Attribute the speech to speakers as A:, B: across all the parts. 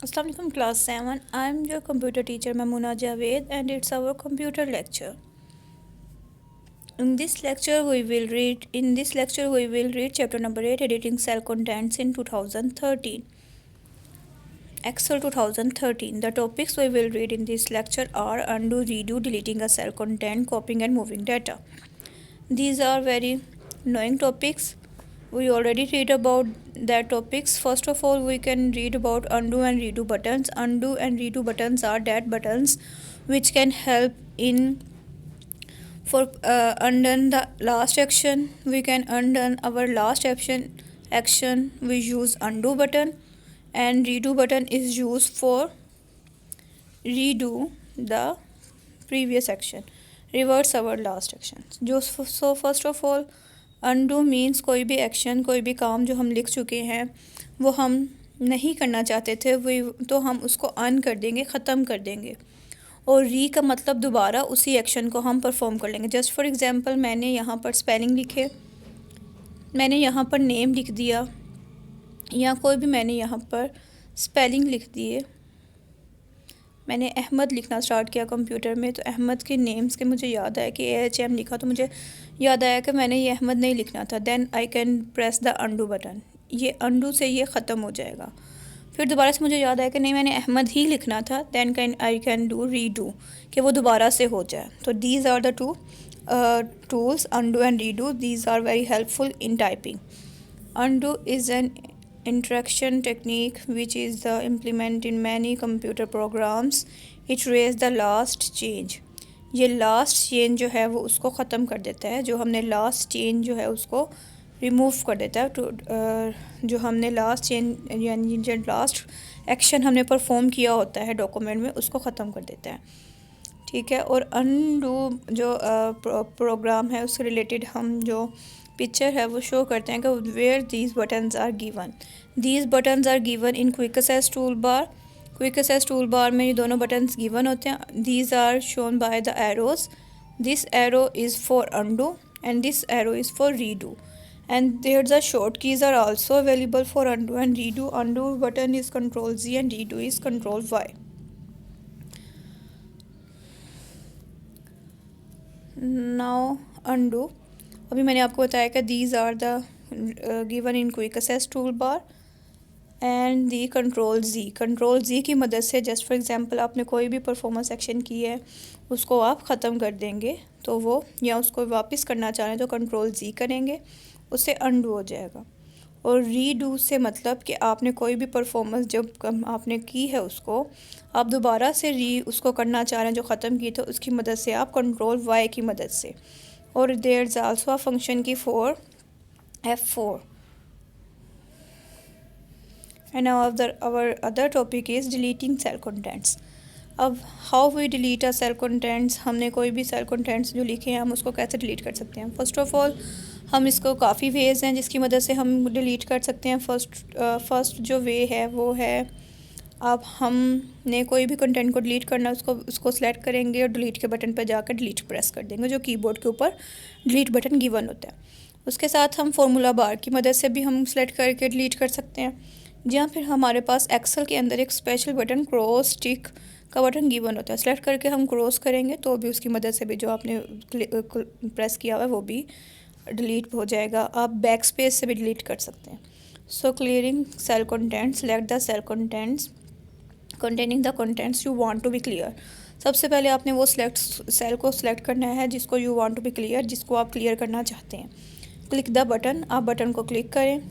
A: Assalamu alaikum class 7. I am your computer teacher Mamuna Javed and it's our computer lecture. In this lecture we will read chapter number 8 editing cell contents in 2013. Excel 2013. The topics we will read in this lecture are undo, redo, deleting a cell content, copying and moving data. These are very knowing topics. We already read about that topics. First of all, we can read about undo and redo buttons. Undo and redo buttons are that buttons which can help in for undone the last action. We can undone our last action we use undo button, and redo button is used for redo the previous action, reverse our last action. So first of all, undo means कोई भी action, कोई भी काम जो हम लिख चुके हैं वो हम नहीं करना चाहते थे, वो तो हम उसको अन कर देंगे, ख़त्म कर देंगे. और री का मतलब दोबारा उसी एक्शन को हम परफॉर्म कर लेंगे. जस्ट फॉर एग्ज़ाम्पल, मैंने यहाँ पर स्पेलिंग लिखे, मैंने यहाँ पर नेम लिख दिया, या कोई भी मैंने यहाँ पर स्पेलिंग लिख दिए. मैंने अहमद लिखना स्टार्ट किया कंप्यूटर में, तो अहमद के नेम्स के मुझे याद आया कि AHM लिखा, तो मुझे याद आया कि मैंने ये अहमद नहीं लिखना था. Then I can press the undo button. ये अनडू से ये ख़त्म हो जाएगा. फिर दोबारा से मुझे याद आया कि नहीं, मैंने अहमद ही लिखना था. Then I can do redo, कि वो दोबारा से हो जाए. तो these are the two tools, undo and redo. These are very helpful in typing. Undo is an interaction technique which is implemented in many computer programs. It erases the last change. ये last change जो है वो उसको ख़त्म कर देता है. जो हमने लास्ट चेंज जो है उसको रिमूव कर देता है. तो जो हमने लास्ट चेंज यानी जो लास्ट एक्शन हमने परफॉर्म किया होता है डॉक्यूमेंट में, उसको ख़त्म कर देता है. ठीक है. और अनडू जो प्रोग्राम है उससे रिलेटेड हम जो पिक्चर है वो शो करते हैं कि where these buttons are given. These buttons are given in quick access tool bar. Quick access tool bar में ये दोनों बटन्स गिवन होते हैं. These are shown by the arrows. This arrow is for undo and this arrow is for redo. And there's a short keys are also available for undo and redo. Undo button is Control Z and redo is Control Y. Now undo. अभी मैंने आपको बताया कि these are the given in quick access toolbar and the Control Z. Control Z की मदद से just for example आपने कोई भी परफॉर्मेंस एक्शन की है उसको आप ख़त्म कर देंगे, तो वो या उसको वापस करना चाह रहे हैं तो Control Z करेंगे, उससे अनडू हो जाएगा. और रीडू से मतलब कि आपने कोई भी परफॉर्मेंस जब आपने की है उसको आप दोबारा से उसको करना चाह रहे हैं जो ख़त्म की, तो उसकी मदद से आप कंट्रोल वाई की मदद से. और there is also a function key for F4. And our other topic is deleting cell contents. अब how we delete a cell contents. हमने कोई भी सेल कंटेंट्स जो लिखे हैं हम उसको कैसे डिलीट कर सकते हैं. फर्स्ट ऑफ ऑल हम इसको काफ़ी वेज़ हैं जिसकी मदद से हम डिलीट कर सकते हैं. फर्स्ट जो वे है वो है, अब हमने कोई भी कंटेंट को डिलीट करना उसको सेलेक्ट करेंगे और डिलीट के बटन पर जाकर डिलीट प्रेस कर देंगे, जो कीबोर्ड के ऊपर डिलीट बटन गिवन होता है. उसके साथ हम फार्मूला बार की मदद से भी हम सेलेक्ट करके डिलीट कर सकते हैं. जहाँ फिर हमारे पास एक्सेल के अंदर एक स्पेशल बटन क्रॉस टिक का बटन गिवन होता है. सेलेक्ट करके हम क्रॉस करेंगे तो भी उसकी मदद से भी जो आपने प्रेस किया हुआ है वो भी डिलीट हो जाएगा. आप बैक स्पेस से भी डिलीट कर सकते हैं. So clearing cell contents. Select the cell contents containing the contents you want to be clear. सबसे पहले आपने वो सेल को सिलेक्ट करना है जिसको you want to be clear, जिसको आप क्लियर करना चाहते हैं. Click the button. आप बटन को क्लिक करें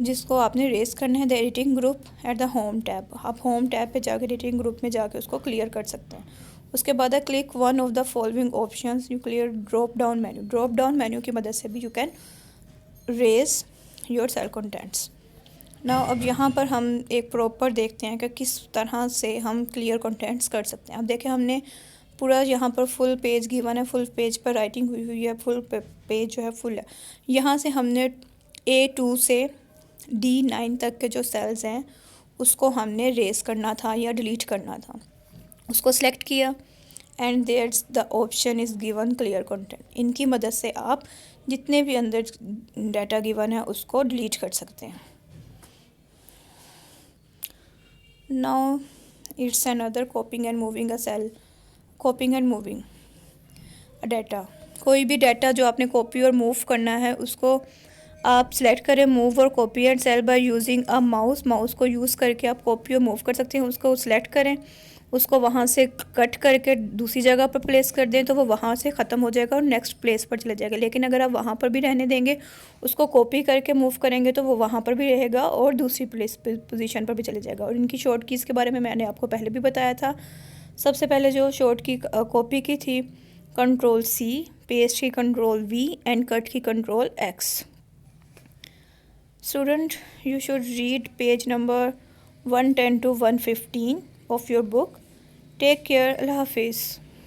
A: जिसको आपने रेस करना है. The editing group at the home tab. आप होम टैब पे जाकर एडिटिंग ग्रुप में जाकर उसको क्लियर कर सकते हैं. उसके बाद click one of the following options. You clear drop down menu. Drop down menu की मदद से भी you can erase your cell contents. ना अब यहाँ पर हम एक प्रॉपर देखते हैं कि किस तरह से हम क्लियर कंटेंट्स कर सकते हैं. अब देखें हमने पूरा यहाँ पर फुल पेज गिवन है, फुल पेज पर राइटिंग हुई है, फुल पेज जो है फुल है. यहाँ से हमने A2 से D9 तक के जो सेल्स हैं उसको हमने रेस करना था या डिलीट करना था. उसको सेलेक्ट किया and there's the option is given clear content. इनकी मदद से आप जितने भी अंदर डाटा गिवन है उसको डिलीट कर सकते हैं. Now it's another copying and moving a cell. Copying and moving a data. कोई भी डाटा जो आपने कॉपी और मूव करना है उसको आप सेलेक्ट करें मूव और copy and cell by using a mouse. Mouse को यूज़ करके आप कॉपी और मूव कर सकते हैं। उसको सेलेक्ट करें, उसको वहाँ से कट करके दूसरी जगह पर प्लेस कर दें तो वो वहाँ से ख़त्म हो जाएगा और नेक्स्ट प्लेस पर चला जाएगा। लेकिन अगर आप वहाँ पर भी रहने देंगे, उसको कॉपी करके मूव करेंगे तो वो वहाँ पर भी रहेगा और दूसरी प्लेस पोजीशन पर भी चले जाएगा। और इनकी शॉर्ट कीज़ के बारे में मैंने आपको पहले भी बताया था। सबसे पहले जो शॉर्ट की कॉपी की थी कंट्रोल C, पेस्ट की कंट्रोल V एंड कट की control X। Student, you should read page number 110 to 115 of your book. Take care. Allah Hafiz.